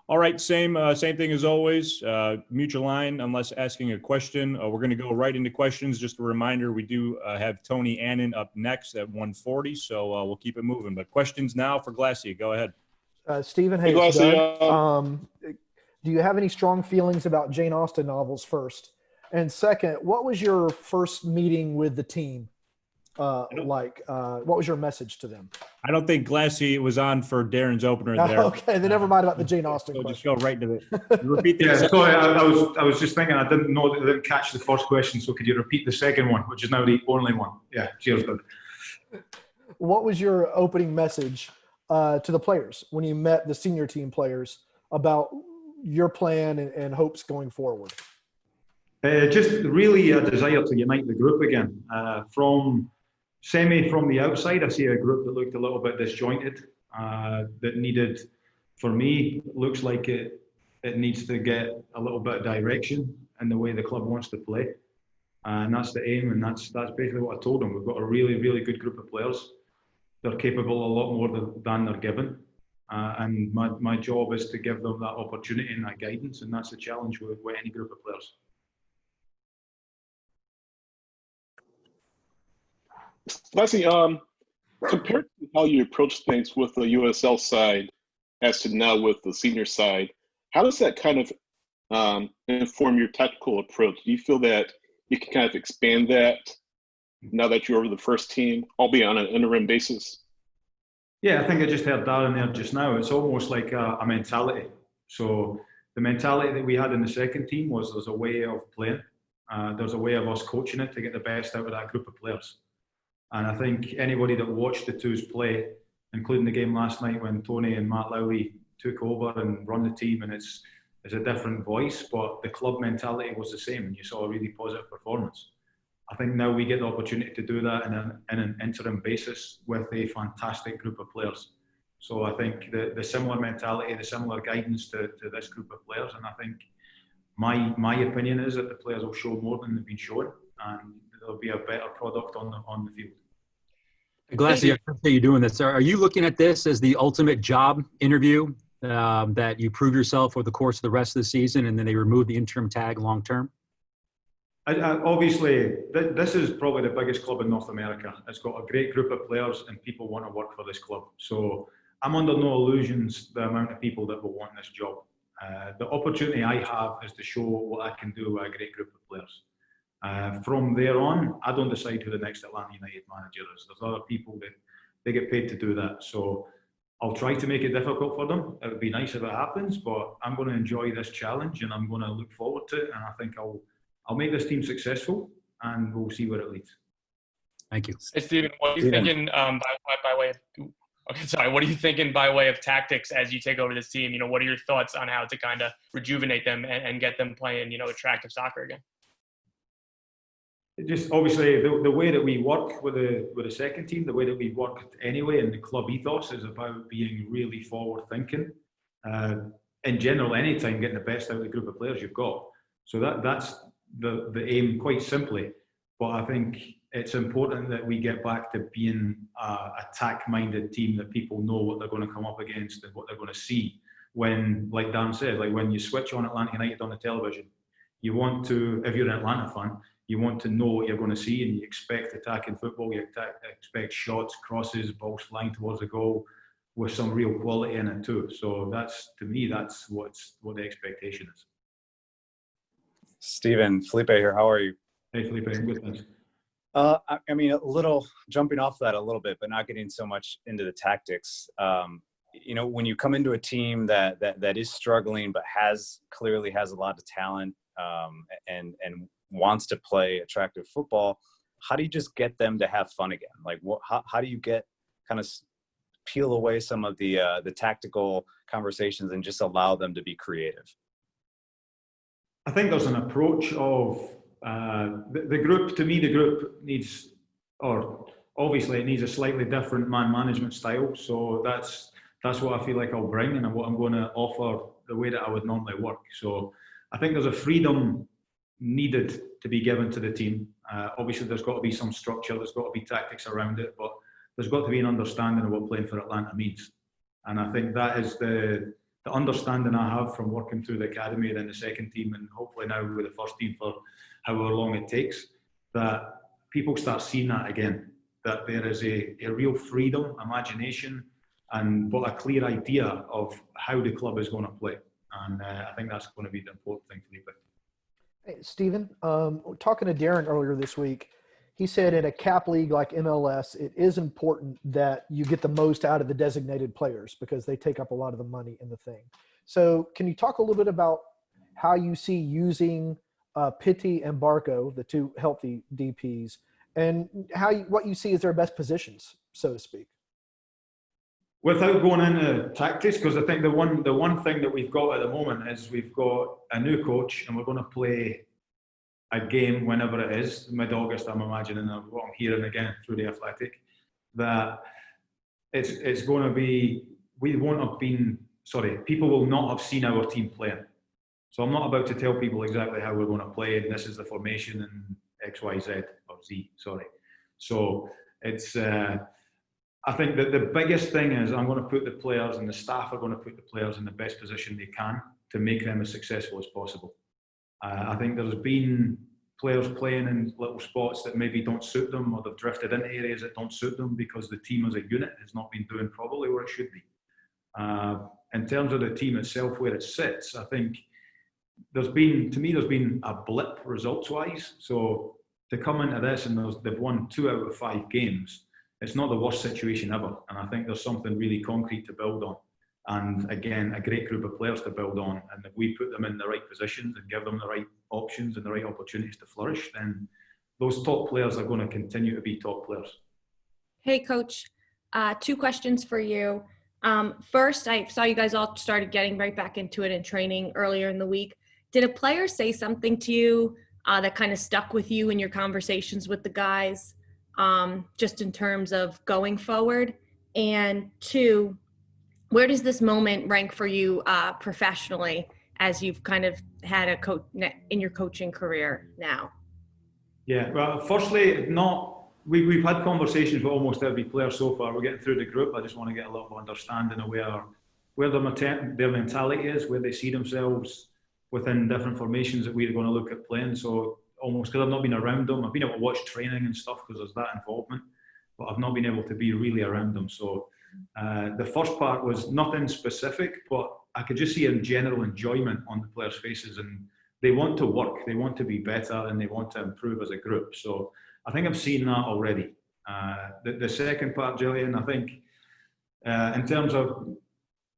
All right, same thing as always. Mute your line unless asking a question. We're going to go right into questions. Just a reminder, we do have Tony Annan up next at 1:40, so we'll keep it moving. But questions now for Glassy. Go ahead. Stephen, hey, it's Doug. Do you have any strong feelings about Jane Austen novels first? And second, what was your first meeting with the team like? What was your message to them? I don't think Glassy was on for Darren's opener there. Okay, then never mind about the Jane Austen question. Just go right to it. Repeat the sorry, I was just thinking, I didn't know that I didn't catch the first question, so could you repeat the second one, which is now the only one? Yeah, cheers, Doug. What was your opening message to the players when you met the senior team players about your plan and hopes going forward? Just really a desire to unite the group again. From the outside, I see a group that looked a little bit disjointed, that needed, for me, looks like it needs to get a little bit of direction in the way the club wants to play. And that's the aim, and that's basically what I told them. We've got a really, really good group of players. They're capable a lot more than they're given. And my job is to give them that opportunity and that guidance, and that's the challenge with any group of players. Lastly, compared to how you approach things with the USL side as to now with the senior side, how does that kind of inform your tactical approach? Do you feel that you can kind of expand that now that you're over the first team, albeit on an interim basis? Yeah, I think I just heard Darren there just now. It's almost like a mentality. So the mentality that we had in the second team was there's a way of playing. There's a way of us coaching it to get the best out of that group of players. And I think anybody that watched the twos play, including the game last night when Tony and Matt Lowry took over and run the team, and it's a different voice, but the club mentality was the same, and you saw a really positive performance. I think now we get the opportunity to do that in an interim basis with a fantastic group of players. So I think the similar mentality, the similar guidance to this group of players, and I think my opinion is that the players will show more than they've been showing, and there'll be a better product on the field. Glassy, I appreciate you doing this. Are you looking at this as the ultimate job interview, that you prove yourself over the course of the rest of the season and then they remove the interim tag long term? Obviously, this is probably the biggest club in North America. It's got a great group of players and people want to work for this club. So I'm under no illusions the amount of people that will want this job. The opportunity I have is to show what I can do with a great group of players. From there on, I don't decide who the next Atlanta United manager is. There's other people that they get paid to do that. So I'll try to make it difficult for them. It would be nice if it happens, but I'm going to enjoy this challenge and I'm going to look forward to it. And I think I'll make this team successful and we'll see where it leads. Thank you. Hey, Stephen, what are you thinking by way of what are you thinking by way of tactics as you take over this team? You know, what are your thoughts on how to kind of rejuvenate them and get them playing, you know, attractive soccer again? Just obviously the way that we work with the second team, the way that we worked anyway, and the club ethos is about being really forward thinking. In general, anytime getting the best out of the group of players you've got. So that's the aim, quite simply. But I think it's important that we get back to being a attack-minded team, that people know what they're going to come up against and what they're going to see. When, like Dan said, like when you switch on Atlanta United on the television, you want to, if you're an Atlanta fan, you want to know what you're going to see, and you expect attacking football. You expect shots, crosses, balls flying towards the goal with some real quality in it too. So that's, to me, that's what the expectation is. Stephen, Felipe here. How are you? Hey, Felipe. Good, thanks. I mean, a little jumping off that a little bit, but not getting so much into the tactics. You know, when you come into a team that is struggling, but clearly has a lot of talent, and wants to play attractive football, how do you just get them to have fun again? Like, how do you peel away some of the tactical conversations and just allow them to be creative? I think there's an approach of the group. To me, the group needs, or obviously it needs, a slightly different man management style. So that's what I feel like I'll bring, and what I'm going to offer the way that I would normally work. So I think there's a freedom needed to be given to the team. Obviously, there's got to be some structure, there's got to be tactics around it, but there's got to be an understanding of what playing for Atlanta means. And I think that is the understanding I have from working through the academy, then the second team, and hopefully now with the first team for however long it takes, that people start seeing that again, that there is a real freedom, imagination, but a clear idea of how the club is going to play. And I think that's going to be the important thing to leave with. Hey, Stephen, talking to Darren earlier this week, he said in a cap league like MLS, it is important that you get the most out of the designated players because they take up a lot of the money in the thing. So can you talk a little bit about how you see using Pitti and Barco, the two healthy DPs, and what you see as their best positions, so to speak? Without going into tactics, because I think the one thing that we've got at the moment is we've got a new coach, and we're going to play a game whenever it is, mid-August, I'm imagining, what I'm hearing again through the Athletic, that it's going to be, people will not have seen our team playing. So I'm not about to tell people exactly how we're going to play, and this is the formation and X, Y, Z, or Z, sorry. So it's, I think that the biggest thing is I'm going to put the players, and the staff are going to put the players in the best position they can to make them as successful as possible. I think there's been players playing in little spots that maybe don't suit them, or they've drifted into areas that don't suit them because the team as a unit has not been doing probably where it should be. In terms of the team itself, where it sits, I think there's been a blip results-wise. So to come into this and they've won 2 out of 5 games, it's not the worst situation ever. And I think there's something really concrete to build on. And again, a great group of players to build on. And if we put them in the right positions and give them the right options and the right opportunities to flourish, then those top players are going to continue to be top players. Hey, Coach, 2 questions for you. First, I saw you guys all started getting right back into it in training earlier in the week. Did a player say something to you that kind of stuck with you in your conversations with the guys, just in terms of going forward? And 2, where does this moment rank for you professionally as you've kind of had a coach in your coaching career now? Yeah, well, firstly, we've had conversations with almost every player so far. We're getting through the group. I just want to get a little understanding of where their mentality is, where they see themselves within different formations that we're going to look at playing. So almost, because I've not been around them, I've been able to watch training and stuff because there's that involvement, but I've not been able to be really around them. So the first part was nothing specific, but I could just see a general enjoyment on the players' faces, and they want to work, they want to be better, and they want to improve as a group. So I think I've seen that already. The second part, Gillian, I think in terms of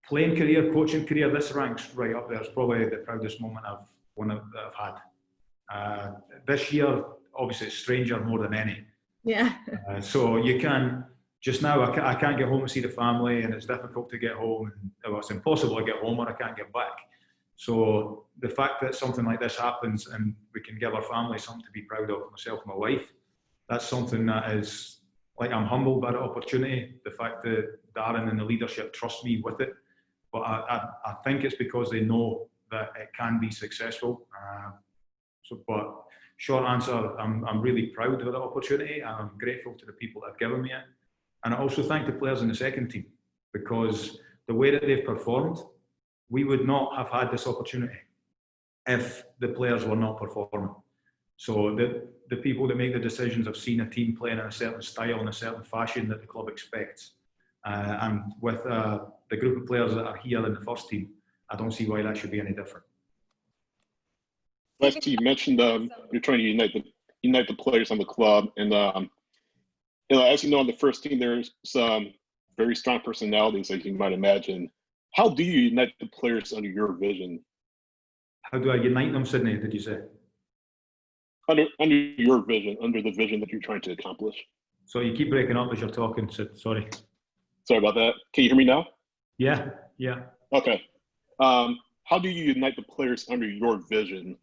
playing career, coaching career, this ranks right up there. It's probably the proudest moment I've had. This year, obviously, it's stranger more than any. Yeah. So you can, just now, I can't get home to see the family, and it's difficult to get home. Well, it's impossible to get home, or I can't get back. So the fact that something like this happens and we can give our family something to be proud of, myself and my wife, that's something that is, like, I'm humbled by the opportunity. The fact that Darren and the leadership trust me with it. But I think it's because they know that it can be successful. But short answer, I'm really proud of the opportunity. I'm grateful to the people that have given me it. And I also thank the players in the second team, because the way that they've performed, we would not have had this opportunity if the players were not performing. So the people that make the decisions have seen a team playing in a certain style, in a certain fashion that the club expects. And with the group of players that are here in the first team, I don't see why that should be any different. Last you mentioned you're trying to unite the players on the club, and as you know, on the first team, there's some very strong personalities, as you might imagine. How do you unite the players under your vision? How do I unite them, Sydney, did you say? Under your vision, under the vision that you're trying to accomplish. So you keep breaking up as you're talking, Sid. Sorry. Sorry about that. Can you hear me now? Yeah. Okay. How do you unite the players under your vision,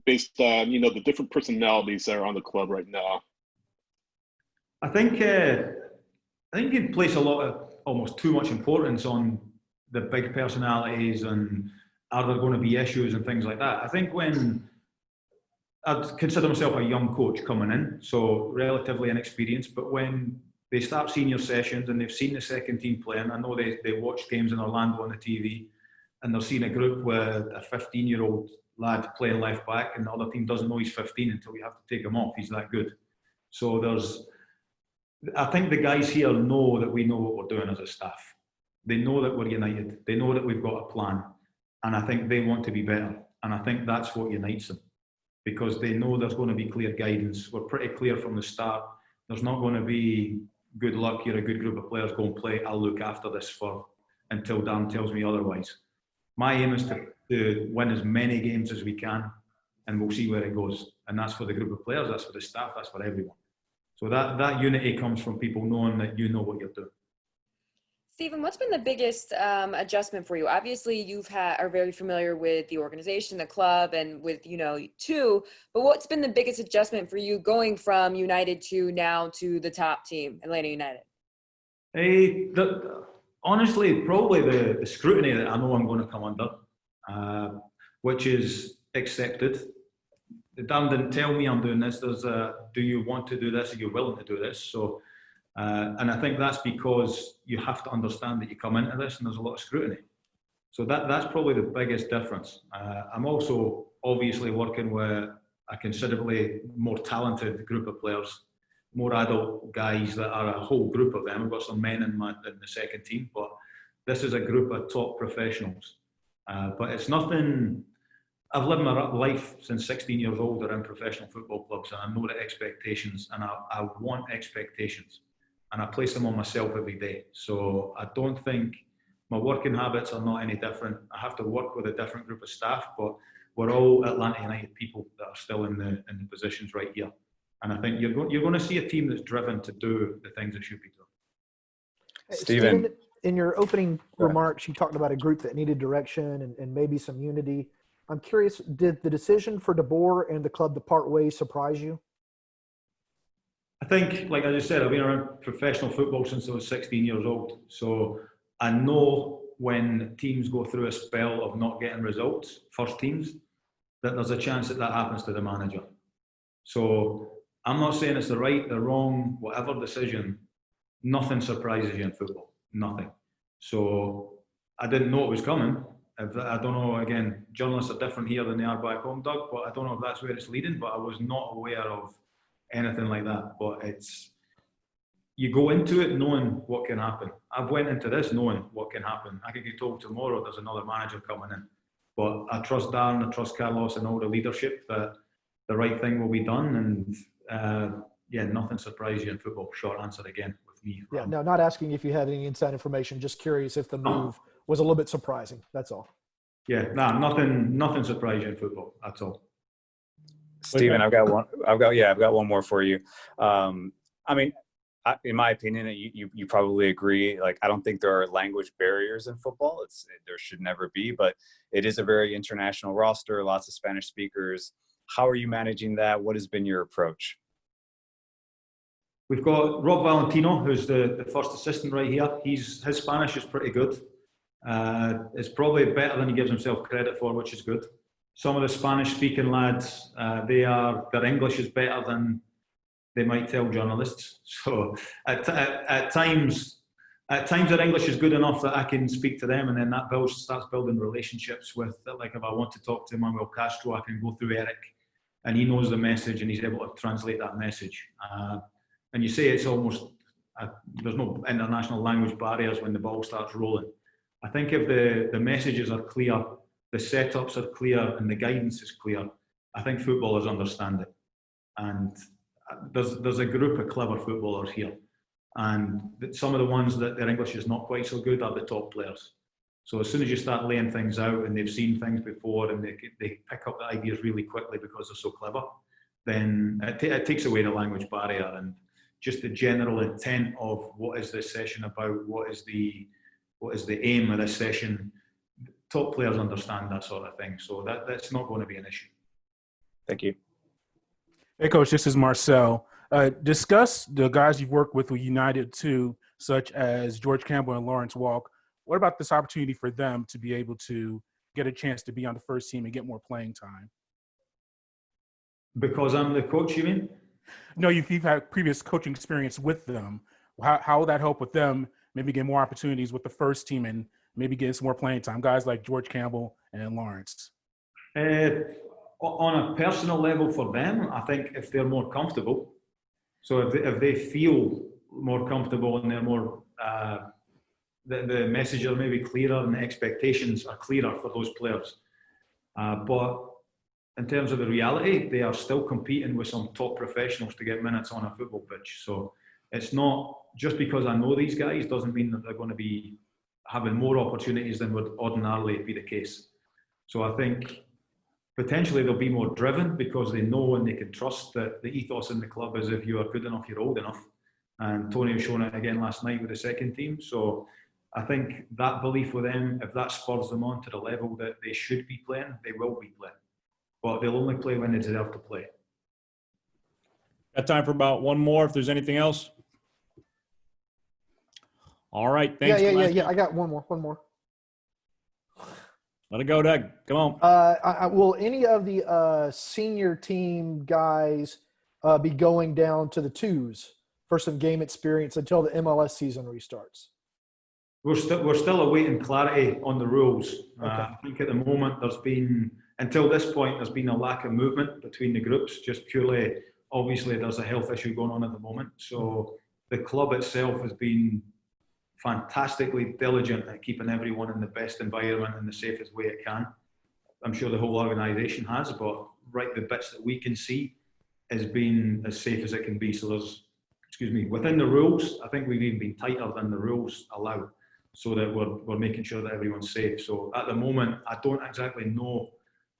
based on the different personalities that are on the club right now? I think you place almost too much importance on the big personalities and are there going to be issues and things like that. I think when I'd consider myself a young coach coming in, so relatively inexperienced, but when they start senior sessions and they've seen the second team playing. I know they watch games in Orlando on the TV, and they're seeing a group with a 15-year-old lad playing left back, and the other team doesn't know he's 15 until you have to take him off. He's that good. So I think the guys here know that we know what we're doing as a staff. They know that we're united. They know that we've got a plan. And I think they want to be better. And I think that's what unites them, because they know there's going to be clear guidance. We're pretty clear from the start. There's not going to be good luck. You're a good group of players, go and play. I'll look after this until Dan tells me otherwise. My aim is to win as many games as we can, and we'll see where it goes. And that's for the group of players, that's for the staff, that's for everyone. So that unity comes from people knowing that you know what you're doing. Stephen, what's been the biggest adjustment for you? Obviously, are very familiar with the organization, the club, and with too. But what's been the biggest adjustment for you going from United to now to the top team, Atlanta United? Honestly, probably the scrutiny that I know I'm going to come under, which is accepted. Dan didn't tell me I'm doing this. There's do you want to do this? Are you willing to do this? So, and I think that's because you have to understand that you come into this and there's a lot of scrutiny. So that's probably the biggest difference. I'm also obviously working with a considerably more talented group of players, more adult guys that are a whole group of them. I've got some men in the second team, but this is a group of top professionals. But it's nothing. I've lived my life since 16 years old around professional football clubs, and I know the expectations, and I want expectations, and I place them on myself every day. So I don't think my working habits are not any different. I have to work with a different group of staff, but we're all Atlanta United people that are still in the positions right here. And I think you're going to see a team that's driven to do the things it should be doing. Stephen, in your opening remarks, you talked about a group that needed direction and maybe some unity. I'm curious, did the decision for DeBoer and the club to part ways surprise you? I think, like I just said, I've been around professional football since I was 16 years old. So I know when teams go through a spell of not getting results, first teams, that there's a chance that happens to the manager. So I'm not saying it's the right, the wrong, whatever decision. Nothing surprises you in football. Nothing. So I didn't know it was coming. I don't know, again, journalists are different here than they are back home, Doug, but I don't know if that's where it's leading, but I was not aware of anything like that. But you go into it knowing what can happen. I've went into this knowing what can happen. I could get told tomorrow there's another manager coming in. But I trust Darren, I trust Carlos and all the leadership that the right thing will be done. And nothing surprises you in football. Short answer again with me. Yeah, no, not asking if you had any inside information, just curious if the move was a little bit surprising. That's all. Yeah, nothing surprising in football. That's all. Stephen, I've got one more for you. I mean, in my opinion, you probably agree. Like, I don't think there are language barriers in football. There should never be, but it is a very international roster. Lots of Spanish speakers. How are you managing that? What has been your approach? We've got Rob Valentino, who's the first assistant right here. His Spanish is pretty good. It's probably better than he gives himself credit for, which is good. Some of the Spanish-speaking lads, their English is better than they might tell journalists. So at times their English is good enough that I can speak to them, and then that starts building relationships with, like, if I want to talk to Manuel Castro, I can go through Eric, and he knows the message, and he's able to translate that message. And you say it's almost, there's no international language barriers when the ball starts rolling. I think if the messages are clear, the setups are clear, and the guidance is clear, I think footballers understand it. And there's a group of clever footballers here. And some of the ones that their English is not quite so good are the top players. So as soon as you start laying things out and they've seen things before and they pick up the ideas really quickly because they're so clever, then it takes away the language barrier and just the general intent of what is this session about, what is the aim of this session. Top players understand that sort of thing, so that's not going to be an issue. Thank you. Hey, Coach, this is Marcel. Discuss the guys you've worked with United too, such as George Campbell and Lawrence Walk. What about this opportunity for them to be able to get a chance to be on the first team and get more playing time? Because I'm the coach, you mean? No, you've had previous coaching experience with them. how will that help with them maybe get more opportunities with the first team and maybe get some more playing time? Guys like George Campbell and Lawrence. On a personal level for them, I think if they're more comfortable, so if they feel more comfortable and they're more, the messages are maybe clearer and the expectations are clearer for those players. But in terms of the reality, they are still competing with some top professionals to get minutes on a football pitch. So it's not just because I know these guys doesn't mean that they're going to be having more opportunities than would ordinarily be the case. So I think potentially they'll be more driven because they know and they can trust that the ethos in the club is if you are good enough, you're old enough. And Tony has shown it again last night with the second team. So I think that belief with them, if that spurs them on to the level that they should be playing, they will be playing. But they'll only play when they deserve to play. Got time for about one more if there's anything else. All right. Thanks. Yeah. I got one more. Let it go, Doug. Come on. Will any of the senior team guys be going down to the twos for some game experience until the MLS season restarts? We're still awaiting clarity on the rules. Okay. I think at the moment until this point, there's been a lack of movement between the groups, just purely, obviously there's a health issue going on at the moment. So the club itself has been fantastically diligent at keeping everyone in the best environment and the safest way it can. I'm sure the whole organisation has, but the bits that we can see has been as safe as it can be. So there's, within the rules, I think we've even been tighter than the rules allow, so that we're making sure that everyone's safe. So at the moment, I don't exactly know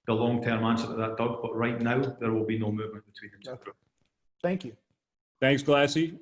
the long-term answer to that, Doug, but right now there will be no movement between the two. Thank you. Thanks, Glassy.